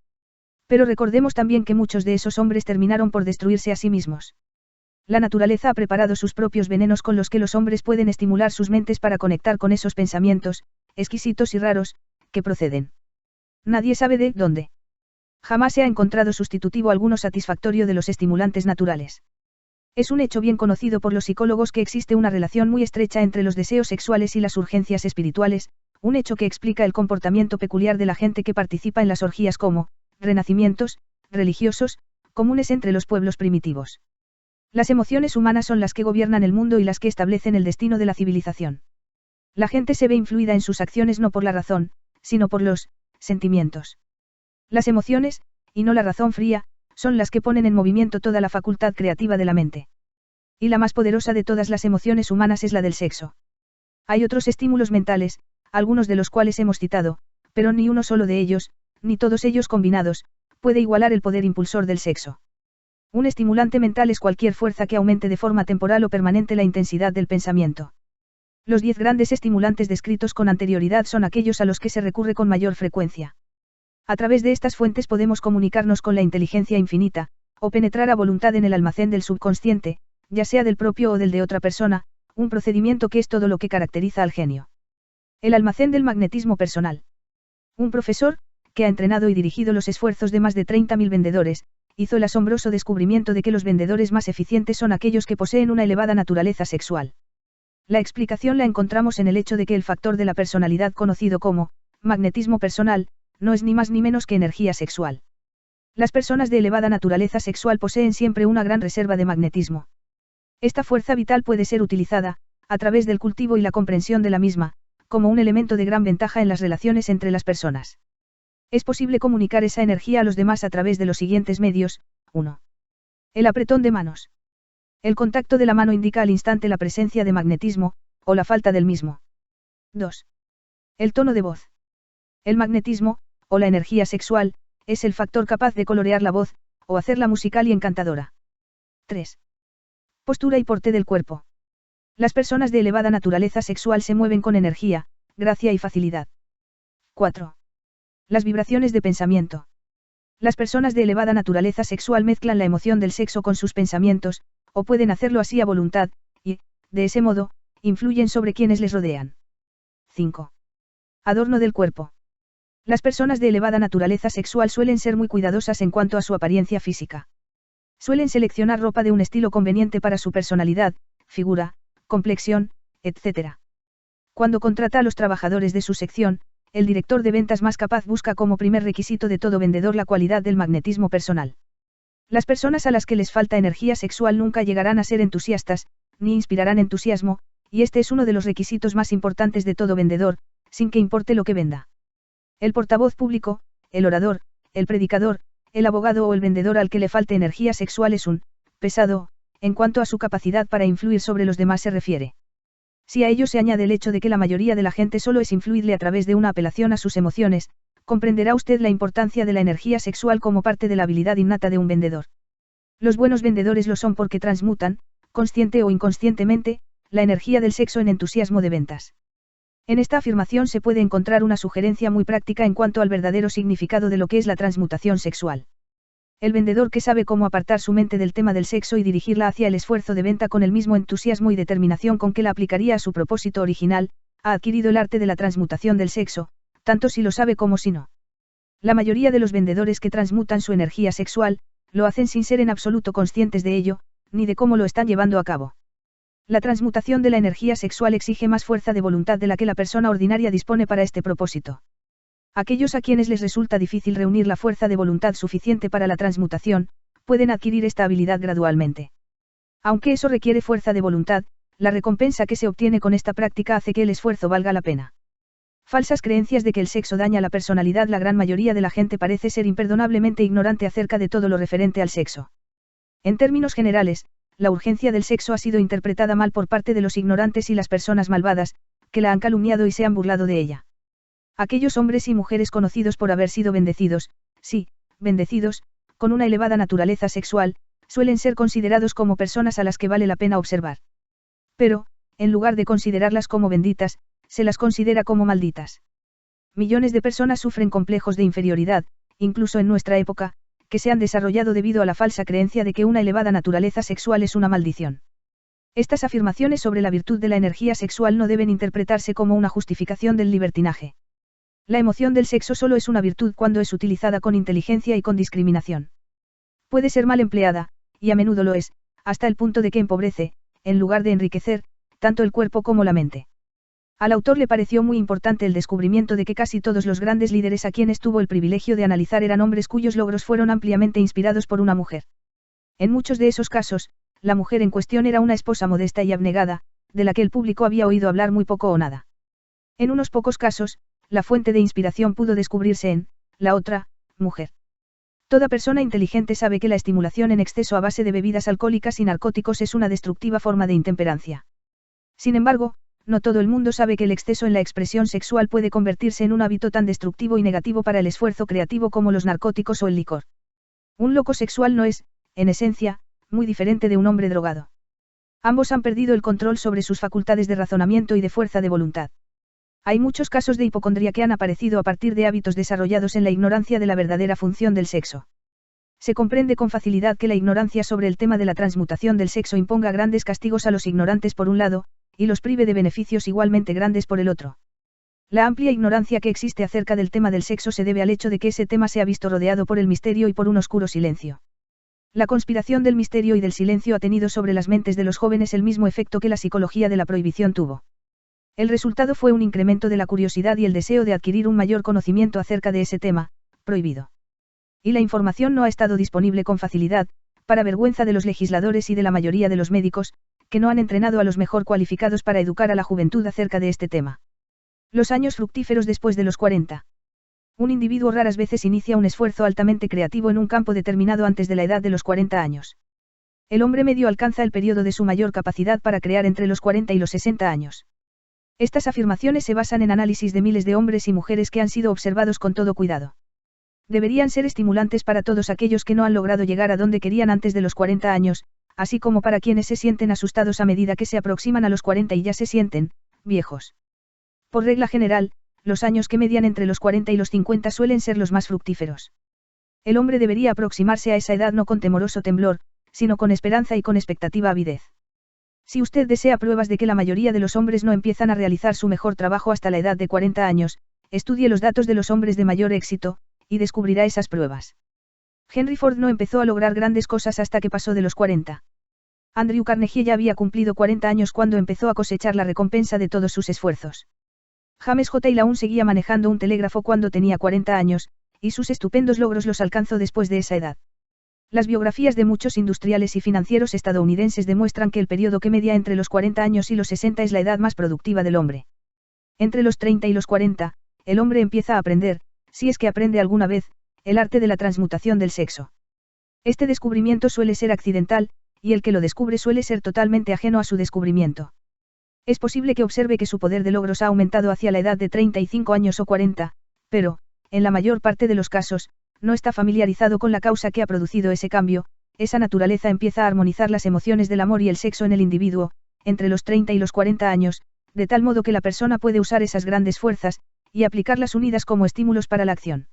Pero recordemos también que muchos de esos hombres terminaron por destruirse a sí mismos. La naturaleza ha preparado sus propios venenos con los que los hombres pueden estimular sus mentes para conectar con esos pensamientos, exquisitos y raros, que proceden. Nadie sabe de dónde. Jamás se ha encontrado sustitutivo alguno satisfactorio de los estimulantes naturales. Es un hecho bien conocido por los psicólogos que existe una relación muy estrecha entre los deseos sexuales y las urgencias espirituales, un hecho que explica el comportamiento peculiar de la gente que participa en las orgías como renacimientos religiosos, comunes entre los pueblos primitivos. Las emociones humanas son las que gobiernan el mundo y las que establecen el destino de la civilización. La gente se ve influida en sus acciones no por la razón, sino por los sentimientos. Las emociones, y no la razón fría, son las que ponen en movimiento toda la facultad creativa de la mente. Y la más poderosa de todas las emociones humanas es la del sexo. Hay otros estímulos mentales, algunos de los cuales hemos citado, pero ni uno solo de ellos, ni todos ellos combinados, puede igualar el poder impulsor del sexo. Un estimulante mental es cualquier fuerza que aumente de forma temporal o permanente la intensidad del pensamiento. Los 10 grandes estimulantes descritos con anterioridad son aquellos a los que se recurre con mayor frecuencia. A través de estas fuentes podemos comunicarnos con la inteligencia infinita, o penetrar a voluntad en el almacén del subconsciente, ya sea del propio o del de otra persona, un procedimiento que es todo lo que caracteriza al genio. El almacén del magnetismo personal. Un profesor, que ha entrenado y dirigido los esfuerzos de más de 30.000 vendedores, hizo el asombroso descubrimiento de que los vendedores más eficientes son aquellos que poseen una elevada naturaleza sexual. La explicación la encontramos en el hecho de que el factor de la personalidad conocido como magnetismo personal, no es ni más ni menos que energía sexual. Las personas de elevada naturaleza sexual poseen siempre una gran reserva de magnetismo. Esta fuerza vital puede ser utilizada, a través del cultivo y la comprensión de la misma, como un elemento de gran ventaja en las relaciones entre las personas. Es posible comunicar esa energía a los demás a través de los siguientes medios. 1. El apretón de manos. El contacto de la mano indica al instante la presencia de magnetismo, o la falta del mismo. 2. El tono de voz. El magnetismo, o la energía sexual, es el factor capaz de colorear la voz, o hacerla musical y encantadora. 3. Postura y porte del cuerpo. Las personas de elevada naturaleza sexual se mueven con energía, gracia y facilidad. 4. Las vibraciones de pensamiento. Las personas de elevada naturaleza sexual mezclan la emoción del sexo con sus pensamientos, o pueden hacerlo así a voluntad, y, de ese modo, influyen sobre quienes les rodean. 5. Adorno del cuerpo. Las personas de elevada naturaleza sexual suelen ser muy cuidadosas en cuanto a su apariencia física. Suelen seleccionar ropa de un estilo conveniente para su personalidad, figura, complexión, etc. Cuando contrata a los trabajadores de su sección, el director de ventas más capaz busca como primer requisito de todo vendedor la cualidad del magnetismo personal. Las personas a las que les falta energía sexual nunca llegarán a ser entusiastas, ni inspirarán entusiasmo, y este es uno de los requisitos más importantes de todo vendedor, sin que importe lo que venda. El portavoz público, el orador, el predicador, el abogado o el vendedor al que le falte energía sexual es un pesado, en cuanto a su capacidad para influir sobre los demás se refiere. Si a ello se añade el hecho de que la mayoría de la gente solo es influible a través de una apelación a sus emociones, comprenderá usted la importancia de la energía sexual como parte de la habilidad innata de un vendedor. Los buenos vendedores lo son porque transmutan, consciente o inconscientemente, la energía del sexo en entusiasmo de ventas. En esta afirmación se puede encontrar una sugerencia muy práctica en cuanto al verdadero significado de lo que es la transmutación sexual. El vendedor que sabe cómo apartar su mente del tema del sexo y dirigirla hacia el esfuerzo de venta con el mismo entusiasmo y determinación con que la aplicaría a su propósito original, ha adquirido el arte de la transmutación del sexo, tanto si lo sabe como si no. La mayoría de los vendedores que transmutan su energía sexual, lo hacen sin ser en absoluto conscientes de ello, ni de cómo lo están llevando a cabo. La transmutación de la energía sexual exige más fuerza de voluntad de la que la persona ordinaria dispone para este propósito. Aquellos a quienes les resulta difícil reunir la fuerza de voluntad suficiente para la transmutación, pueden adquirir esta habilidad gradualmente. Aunque eso requiere fuerza de voluntad, la recompensa que se obtiene con esta práctica hace que el esfuerzo valga la pena. Falsas creencias de que el sexo daña la personalidad. La gran mayoría de la gente parece ser imperdonablemente ignorante acerca de todo lo referente al sexo. En términos generales, la urgencia del sexo ha sido interpretada mal por parte de los ignorantes y las personas malvadas, que la han calumniado y se han burlado de ella. Aquellos hombres y mujeres conocidos por haber sido bendecidos, sí, bendecidos, con una elevada naturaleza sexual, suelen ser considerados como personas a las que vale la pena observar. Pero, en lugar de considerarlas como benditas, se las considera como malditas. Millones de personas sufren complejos de inferioridad, incluso en nuestra época, que se han desarrollado debido a la falsa creencia de que una elevada naturaleza sexual es una maldición. Estas afirmaciones sobre la virtud de la energía sexual no deben interpretarse como una justificación del libertinaje. La emoción del sexo solo es una virtud cuando es utilizada con inteligencia y con discriminación. Puede ser mal empleada, y a menudo lo es, hasta el punto de que empobrece, en lugar de enriquecer, tanto el cuerpo como la mente. Al autor le pareció muy importante el descubrimiento de que casi todos los grandes líderes a quienes tuvo el privilegio de analizar eran hombres cuyos logros fueron ampliamente inspirados por una mujer. En muchos de esos casos, la mujer en cuestión era una esposa modesta y abnegada, de la que el público había oído hablar muy poco o nada. En unos pocos casos, la fuente de inspiración pudo descubrirse en la otra mujer. Toda persona inteligente sabe que la estimulación en exceso a base de bebidas alcohólicas y narcóticos es una destructiva forma de intemperancia. Sin embargo, no todo el mundo sabe que el exceso en la expresión sexual puede convertirse en un hábito tan destructivo y negativo para el esfuerzo creativo como los narcóticos o el licor. Un loco sexual no es, en esencia, muy diferente de un hombre drogado. Ambos han perdido el control sobre sus facultades de razonamiento y de fuerza de voluntad. Hay muchos casos de hipocondría que han aparecido a partir de hábitos desarrollados en la ignorancia de la verdadera función del sexo. Se comprende con facilidad que la ignorancia sobre el tema de la transmutación del sexo imponga grandes castigos a los ignorantes por un lado, y los prive de beneficios igualmente grandes por el otro. La amplia ignorancia que existe acerca del tema del sexo se debe al hecho de que ese tema se ha visto rodeado por el misterio y por un oscuro silencio. La conspiración del misterio y del silencio ha tenido sobre las mentes de los jóvenes el mismo efecto que la psicología de la prohibición tuvo. El resultado fue un incremento de la curiosidad y el deseo de adquirir un mayor conocimiento acerca de ese tema, prohibido. Y la información no ha estado disponible con facilidad, para vergüenza de los legisladores y de la mayoría de los médicos, que no han entrenado a los mejor cualificados para educar a la juventud acerca de este tema. Los años fructíferos después de los 40. Un individuo raras veces inicia un esfuerzo altamente creativo en un campo determinado antes de la edad de los 40 años. El hombre medio alcanza el periodo de su mayor capacidad para crear entre los 40 y los 60 años. Estas afirmaciones se basan en análisis de miles de hombres y mujeres que han sido observados con todo cuidado. Deberían ser estimulantes para todos aquellos que no han logrado llegar a donde querían antes de los 40 años, así como para quienes se sienten asustados a medida que se aproximan a los 40 y ya se sienten viejos. Por regla general, los años que median entre los 40 y los 50 suelen ser los más fructíferos. El hombre debería aproximarse a esa edad no con temoroso temblor, sino con esperanza y con expectativa avidez. Si usted desea pruebas de que la mayoría de los hombres no empiezan a realizar su mejor trabajo hasta la edad de 40 años, estudie los datos de los hombres de mayor éxito, y descubrirá esas pruebas. Henry Ford no empezó a lograr grandes cosas hasta que pasó de los 40. Andrew Carnegie ya había cumplido 40 años cuando empezó a cosechar la recompensa de todos sus esfuerzos. James J. Taylor aún seguía manejando un telégrafo cuando tenía 40 años, y sus estupendos logros los alcanzó después de esa edad. Las biografías de muchos industriales y financieros estadounidenses demuestran que el periodo que media entre los 40 años y los 60 es la edad más productiva del hombre. Entre los 30 y los 40, el hombre empieza a aprender, si es que aprende alguna vez, el arte de la transmutación del sexo. Este descubrimiento suele ser accidental, y el que lo descubre suele ser totalmente ajeno a su descubrimiento. Es posible que observe que su poder de logros ha aumentado hacia la edad de 35 años o 40, pero, en la mayor parte de los casos, no está familiarizado con la causa que ha producido ese cambio. Esa naturaleza empieza a armonizar las emociones del amor y el sexo en el individuo, entre los 30 y los 40 años, de tal modo que la persona puede usar esas grandes fuerzas, y aplicarlas unidas como estímulos para la acción.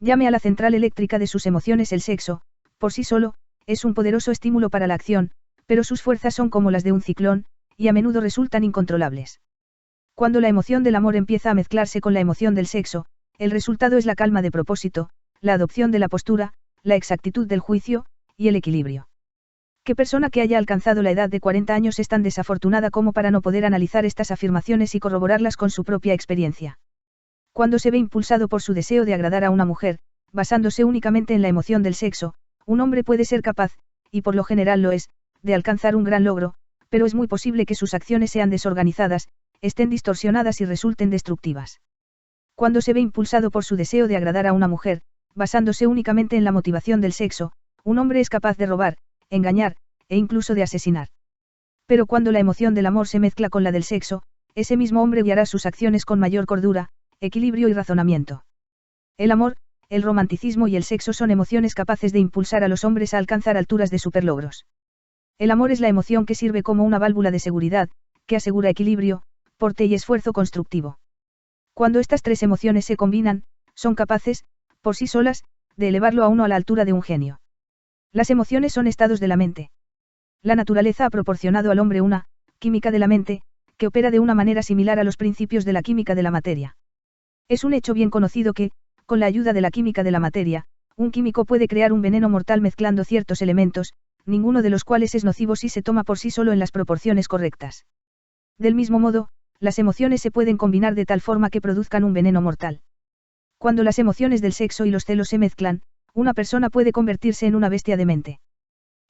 Llame a la central eléctrica de sus emociones el sexo, por sí solo, es un poderoso estímulo para la acción, pero sus fuerzas son como las de un ciclón, y a menudo resultan incontrolables. Cuando la emoción del amor empieza a mezclarse con la emoción del sexo, el resultado es la calma de propósito, la adopción de la postura, la exactitud del juicio, y el equilibrio. ¿Qué persona que haya alcanzado la edad de 40 años es tan desafortunada como para no poder analizar estas afirmaciones y corroborarlas con su propia experiencia? Cuando se ve impulsado por su deseo de agradar a una mujer, basándose únicamente en la emoción del sexo, un hombre puede ser capaz, y por lo general lo es, de alcanzar un gran logro, pero es muy posible que sus acciones sean desorganizadas, estén distorsionadas y resulten destructivas. Cuando se ve impulsado por su deseo de agradar a una mujer, basándose únicamente en la motivación del sexo, un hombre es capaz de robar, engañar, e incluso de asesinar. Pero cuando la emoción del amor se mezcla con la del sexo, ese mismo hombre guiará sus acciones con mayor cordura, equilibrio y razonamiento. El amor, el romanticismo y el sexo son emociones capaces de impulsar a los hombres a alcanzar alturas de superlogros. El amor es la emoción que sirve como una válvula de seguridad, que asegura equilibrio, porte y esfuerzo constructivo. Cuando estas tres emociones se combinan, son capaces, por sí solas, de elevarlo a uno a la altura de un genio. Las emociones son estados de la mente. La naturaleza ha proporcionado al hombre una química de la mente, que opera de una manera similar a los principios de la química de la materia. Es un hecho bien conocido que, con la ayuda de la química de la materia, un químico puede crear un veneno mortal mezclando ciertos elementos, ninguno de los cuales es nocivo si se toma por sí solo en las proporciones correctas. Del mismo modo, las emociones se pueden combinar de tal forma que produzcan un veneno mortal. Cuando las emociones del sexo y los celos se mezclan, una persona puede convertirse en una bestia de mente.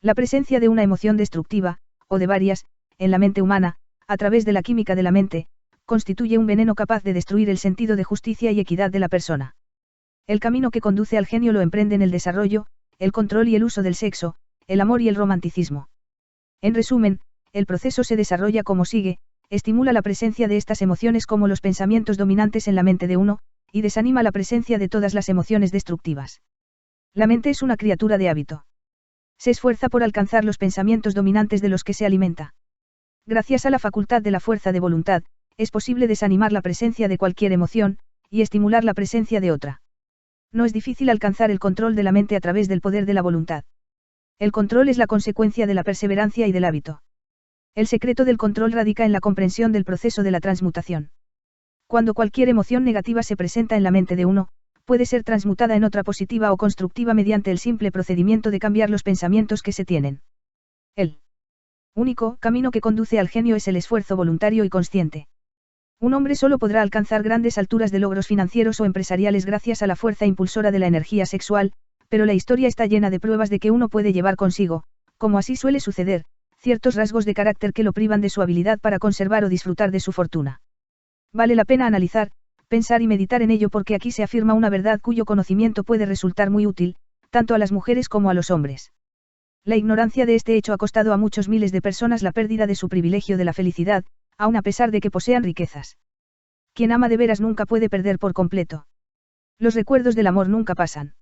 La presencia de una emoción destructiva, o de varias, en la mente humana, a través de la química de la mente, constituye un veneno capaz de destruir el sentido de justicia y equidad de la persona. El camino que conduce al genio lo emprenden el desarrollo, el control y el uso del sexo, el amor y el romanticismo. En resumen, el proceso se desarrolla como sigue: estimula la presencia de estas emociones como los pensamientos dominantes en la mente de uno, y desanima la presencia de todas las emociones destructivas. La mente es una criatura de hábito. Se esfuerza por alcanzar los pensamientos dominantes de los que se alimenta. Gracias a la facultad de la fuerza de voluntad, es posible desanimar la presencia de cualquier emoción, y estimular la presencia de otra. No es difícil alcanzar el control de la mente a través del poder de la voluntad. El control es la consecuencia de la perseverancia y del hábito. El secreto del control radica en la comprensión del proceso de la transmutación. Cuando cualquier emoción negativa se presenta en la mente de uno, puede ser transmutada en otra positiva o constructiva mediante el simple procedimiento de cambiar los pensamientos que se tienen. El único camino que conduce al genio es el esfuerzo voluntario y consciente. Un hombre solo podrá alcanzar grandes alturas de logros financieros o empresariales gracias a la fuerza impulsora de la energía sexual, pero la historia está llena de pruebas de que uno puede llevar consigo, como así suele suceder, ciertos rasgos de carácter que lo privan de su habilidad para conservar o disfrutar de su fortuna. Vale la pena analizar, pensar y meditar en ello porque aquí se afirma una verdad cuyo conocimiento puede resultar muy útil, tanto a las mujeres como a los hombres. La ignorancia de este hecho ha costado a muchos miles de personas la pérdida de su privilegio de la felicidad, aun a pesar de que posean riquezas. Quien ama de veras nunca puede perder por completo. Los recuerdos del amor nunca pasan.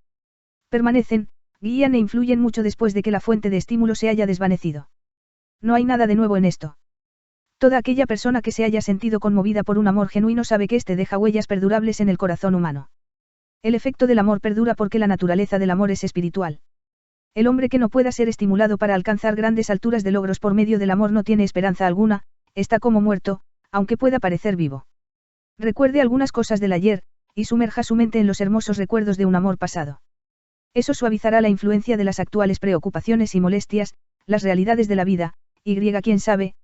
Permanecen, guían e influyen mucho después de que la fuente de estímulo se haya desvanecido. No hay nada de nuevo en esto. Toda aquella persona que se haya sentido conmovida por un amor genuino sabe que éste deja huellas perdurables en el corazón humano. El efecto del amor perdura porque la naturaleza del amor es espiritual. El hombre que no pueda ser estimulado para alcanzar grandes alturas de logros por medio del amor no tiene esperanza alguna, está como muerto, aunque pueda parecer vivo. Recuerde algunas cosas del ayer, y sumerja su mente en los hermosos recuerdos de un amor pasado. Eso suavizará la influencia de las actuales preocupaciones y molestias, las realidades de la vida, y quién sabe.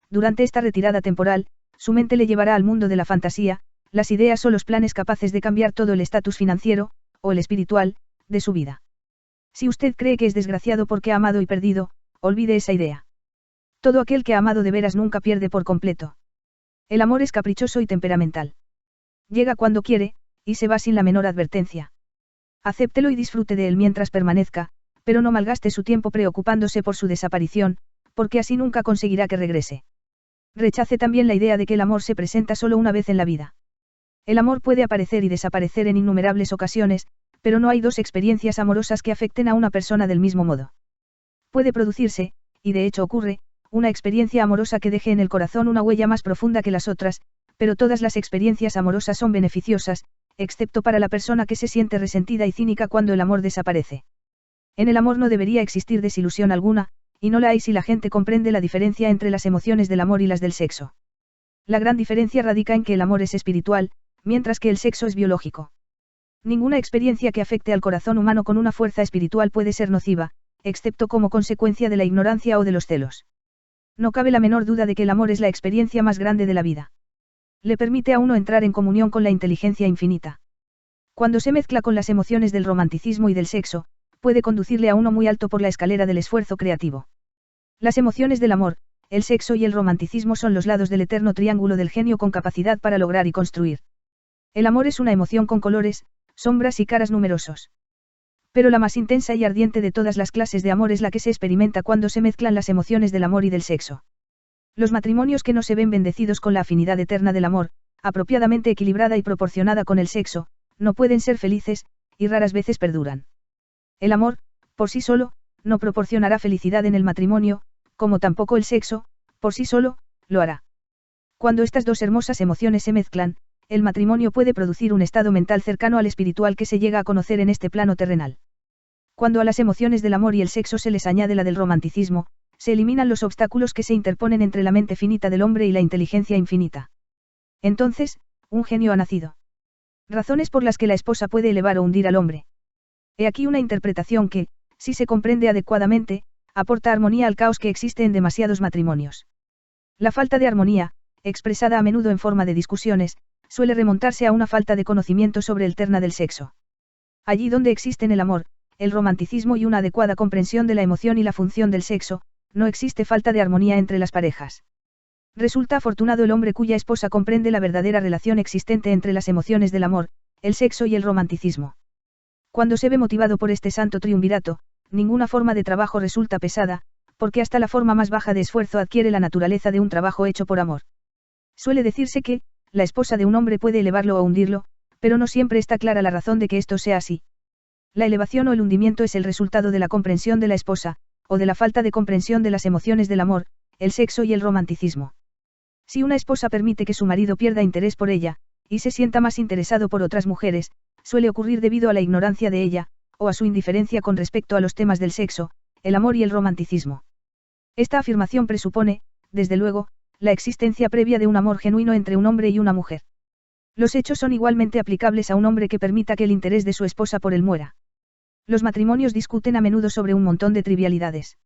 Durante esta retirada temporal, su mente le llevará al mundo de la fantasía, las ideas o los planes capaces de cambiar todo el estatus financiero, o el espiritual, de su vida. Si usted cree que es desgraciado porque ha amado y perdido, olvide esa idea. Todo aquel que ha amado de veras nunca pierde por completo. El amor es caprichoso y temperamental. Llega cuando quiere, y se va sin la menor advertencia. Acéptelo y disfrute de él mientras permanezca, pero no malgaste su tiempo preocupándose por su desaparición, porque así nunca conseguirá que regrese. Rechace también la idea de que el amor se presenta solo una vez en la vida. El amor puede aparecer y desaparecer en innumerables ocasiones, pero no hay dos experiencias amorosas que afecten a una persona del mismo modo. Puede producirse, y de hecho ocurre, una experiencia amorosa que deje en el corazón una huella más profunda que las otras, pero todas las experiencias amorosas son beneficiosas, excepto para la persona que se siente resentida y cínica cuando el amor desaparece. En el amor no debería existir desilusión alguna, y no la hay si la gente comprende la diferencia entre las emociones del amor y las del sexo. La gran diferencia radica en que el amor es espiritual, mientras que el sexo es biológico. Ninguna experiencia que afecte al corazón humano con una fuerza espiritual puede ser nociva, excepto como consecuencia de la ignorancia o de los celos. No cabe la menor duda de que el amor es la experiencia más grande de la vida. Le permite a uno entrar en comunión con la inteligencia infinita. Cuando se mezcla con las emociones del romanticismo y del sexo, puede conducirle a uno muy alto por la escalera del esfuerzo creativo. Las emociones del amor, el sexo y el romanticismo son los lados del eterno triángulo del genio con capacidad para lograr y construir. El amor es una emoción con colores, sombras y caras numerosos. Pero la más intensa y ardiente de todas las clases de amor es la que se experimenta cuando se mezclan las emociones del amor y del sexo. Los matrimonios que no se ven bendecidos con la afinidad eterna del amor, apropiadamente equilibrada y proporcionada con el sexo, no pueden ser felices, y raras veces perduran. El amor, por sí solo, no proporcionará felicidad en el matrimonio, como tampoco el sexo, por sí solo, lo hará. Cuando estas dos hermosas emociones se mezclan, el matrimonio puede producir un estado mental cercano al espiritual que se llega a conocer en este plano terrenal. Cuando a las emociones del amor y el sexo se les añade la del romanticismo, se eliminan los obstáculos que se interponen entre la mente finita del hombre y la inteligencia infinita. Entonces, un genio ha nacido. Razones por las que la esposa puede elevar o hundir al hombre. He aquí una interpretación que, si se comprende adecuadamente, aporta armonía al caos que existe en demasiados matrimonios. La falta de armonía, expresada a menudo en forma de discusiones, suele remontarse a una falta de conocimiento sobre el terna del sexo. Allí donde existen el amor, el romanticismo y una adecuada comprensión de la emoción y la función del sexo, no existe falta de armonía entre las parejas. Resulta afortunado el hombre cuya esposa comprende la verdadera relación existente entre las emociones del amor, el sexo y el romanticismo. Cuando se ve motivado por este santo triunvirato, ninguna forma de trabajo resulta pesada, porque hasta la forma más baja de esfuerzo adquiere la naturaleza de un trabajo hecho por amor. Suele decirse que, la esposa de un hombre puede elevarlo o hundirlo, pero no siempre está clara la razón de que esto sea así. La elevación o el hundimiento es el resultado de la comprensión de la esposa, o de la falta de comprensión de las emociones del amor, el sexo y el romanticismo. Si una esposa permite que su marido pierda interés por ella, y se sienta más interesado por otras mujeres, suele ocurrir debido a la ignorancia de ella, o a su indiferencia con respecto a los temas del sexo, el amor y el romanticismo. Esta afirmación presupone, desde luego, la existencia previa de un amor genuino entre un hombre y una mujer. Los hechos son igualmente aplicables a un hombre que permita que el interés de su esposa por él muera. Los matrimonios discuten a menudo sobre un montón de trivialidades.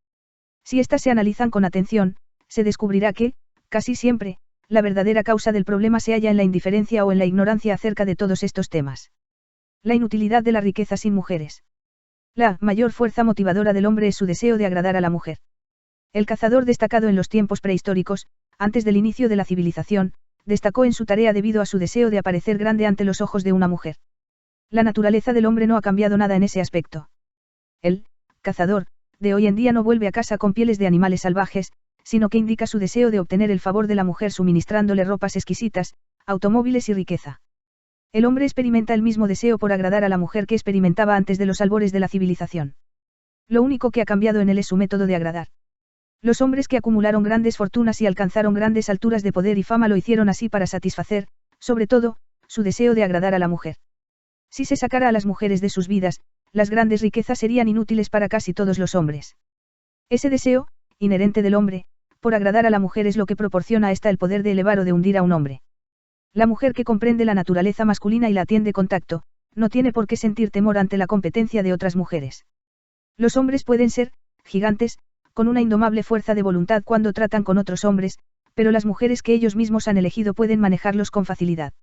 Si éstas se analizan con atención, se descubrirá que, casi siempre, la verdadera causa del problema se halla en la indiferencia o en la ignorancia acerca de todos estos temas. La inutilidad de la riqueza sin mujeres. La mayor fuerza motivadora del hombre es su deseo de agradar a la mujer. El cazador destacado en los tiempos prehistóricos, antes del inicio de la civilización, destacó en su tarea debido a su deseo de aparecer grande ante los ojos de una mujer. La naturaleza del hombre no ha cambiado nada en ese aspecto. El cazador de hoy en día no vuelve a casa con pieles de animales salvajes, sino que indica su deseo de obtener el favor de la mujer suministrándole ropas exquisitas, automóviles y riqueza. El hombre experimenta el mismo deseo por agradar a la mujer que experimentaba antes de los albores de la civilización. Lo único que ha cambiado en él es su método de agradar. Los hombres que acumularon grandes fortunas y alcanzaron grandes alturas de poder y fama lo hicieron así para satisfacer, sobre todo, su deseo de agradar a la mujer. Si se sacara a las mujeres de sus vidas, las grandes riquezas serían inútiles para casi todos los hombres. Ese deseo, inherente del hombre, por agradar a la mujer es lo que proporciona a esta el poder de elevar o de hundir a un hombre. La mujer que comprende la naturaleza masculina y la atiende con tacto, no tiene por qué sentir temor ante la competencia de otras mujeres. Los hombres pueden ser gigantes, con una indomable fuerza de voluntad cuando tratan con otros hombres, pero las mujeres que ellos mismos han elegido pueden manejarlos con facilidad.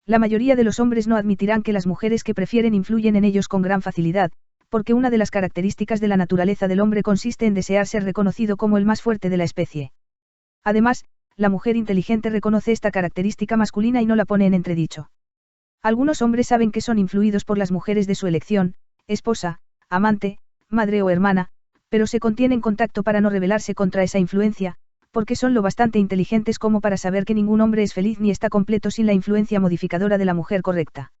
La mayoría de los hombres no admitirán que las mujeres que prefieren influyen en ellos con gran facilidad, Porque una de las características de la naturaleza del hombre consiste en desear ser reconocido como el más fuerte de la especie. Además, la mujer inteligente reconoce esta característica masculina y no la pone en entredicho. Algunos hombres saben que son influidos por las mujeres de su elección, esposa, amante, madre o hermana, pero se contienen con tacto para no rebelarse contra esa influencia, porque son lo bastante inteligentes como para saber que ningún hombre es feliz ni está completo sin la influencia modificadora de la mujer correcta.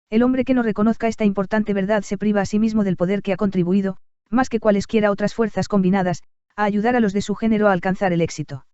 El hombre que no reconozca esta importante verdad se priva a sí mismo del poder que ha contribuido, más que cualesquiera otras fuerzas combinadas, a ayudar a los de su género a alcanzar el éxito.